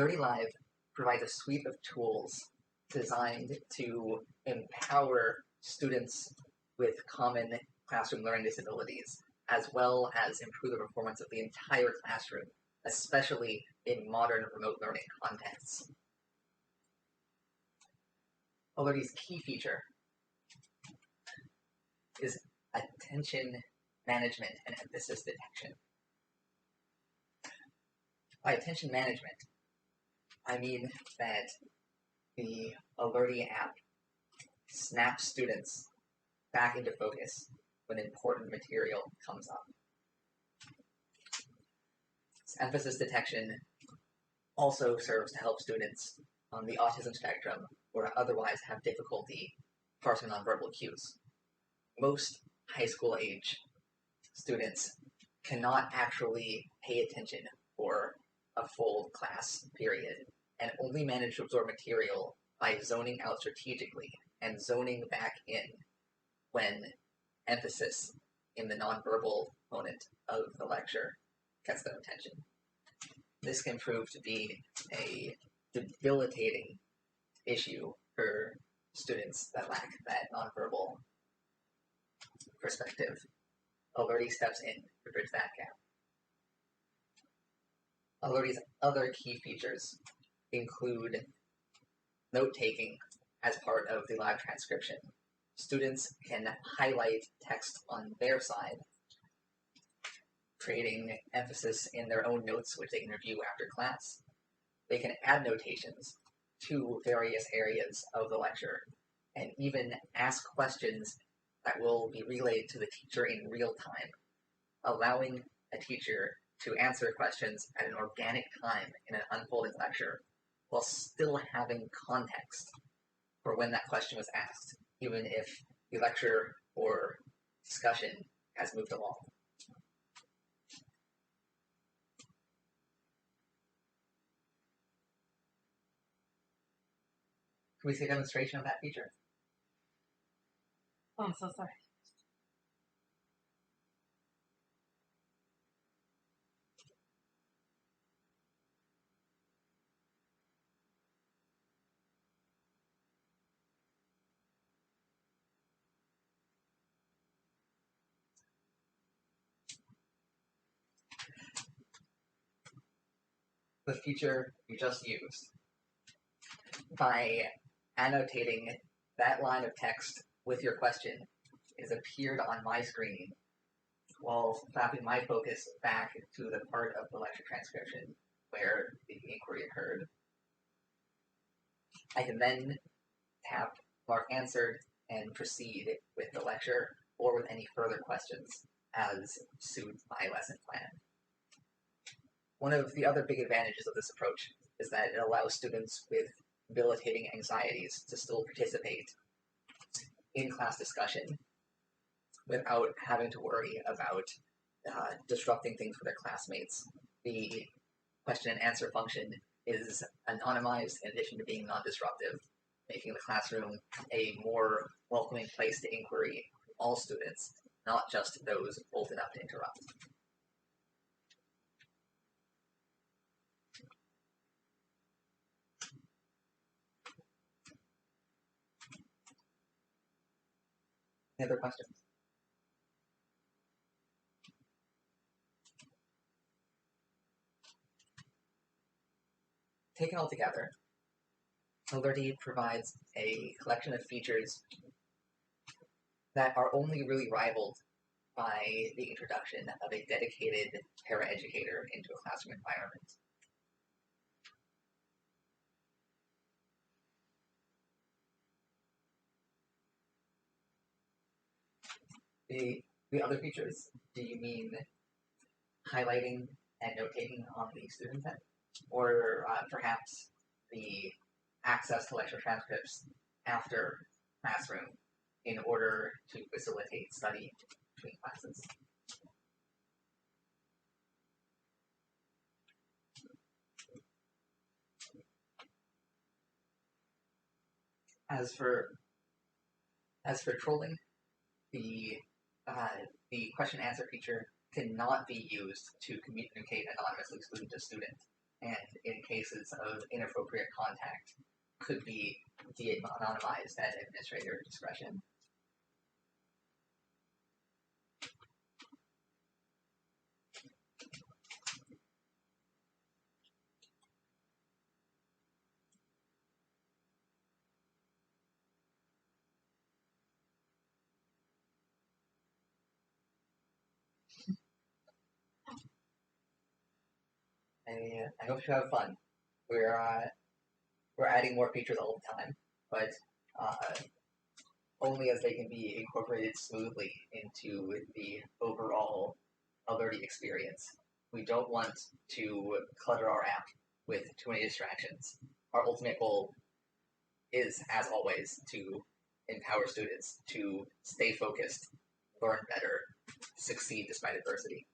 Alerty Live provides a suite of tools designed to empower students with common classroom learning disabilities, as well as improve the performance of the entire classroom, especially in modern remote learning contexts. Alerty's key feature is attention management and emphasis detection. By attention management, I mean that the Alerty app snaps students back into focus when important material comes up. Emphasis detection also serves to help students on the autism spectrum or otherwise have difficulty parsing nonverbal cues. Most high school age students cannot actually pay attention for a full class period and only manage to absorb material by zoning out strategically and zoning back in when emphasis in the nonverbal component of the lecture gets their attention. This can prove to be a debilitating issue for students that lack that nonverbal perspective. Alerty steps in to bridge that gap. Alerty's other key features include note-taking as part of the live transcription. Students can highlight text on their side, creating emphasis in their own notes, which they can review after class. They can add notations to various areas of the lecture, and even ask questions that will be relayed to the teacher in real time, allowing a teacher to answer questions at an organic time in an unfolding lecture, while still having context for when that question was asked, even if the lecture or discussion has moved along. Can we see a demonstration of that feature? Oh, I'm so sorry. The feature you just used, by annotating that line of text with your question, is appeared on my screen while flapping my focus back to the part of the lecture transcription where the inquiry occurred. I can then tap Mark Answered and proceed with the lecture or with any further questions as suits my lesson plan. One of the other big advantages of this approach is that it allows students with debilitating anxieties to still participate in class discussion without having to worry about disrupting things for their classmates. The question and answer function is anonymized in addition to being non-disruptive, making the classroom a more welcoming place to inquiry for all students, not just those bold enough to interrupt. Any other questions? Taken all together, Alerty provides a collection of features that are only really rivaled by the introduction of a dedicated paraeducator into a classroom environment. The other features, do you mean highlighting and note-taking on the student end? Or perhaps the access to lecture transcripts after classroom in order to facilitate study between classes? As for trolling, the question answer feature cannot be used to communicate anonymously student to student. and in cases of inappropriate contact, could be de-anonymized at administrator discretion. I hope you have fun. We're adding more features all the time, but only as they can be incorporated smoothly into the overall Alerty experience. We don't want to clutter our app with too many distractions. Our ultimate goal is, as always, to empower students to stay focused, learn better, succeed despite adversity.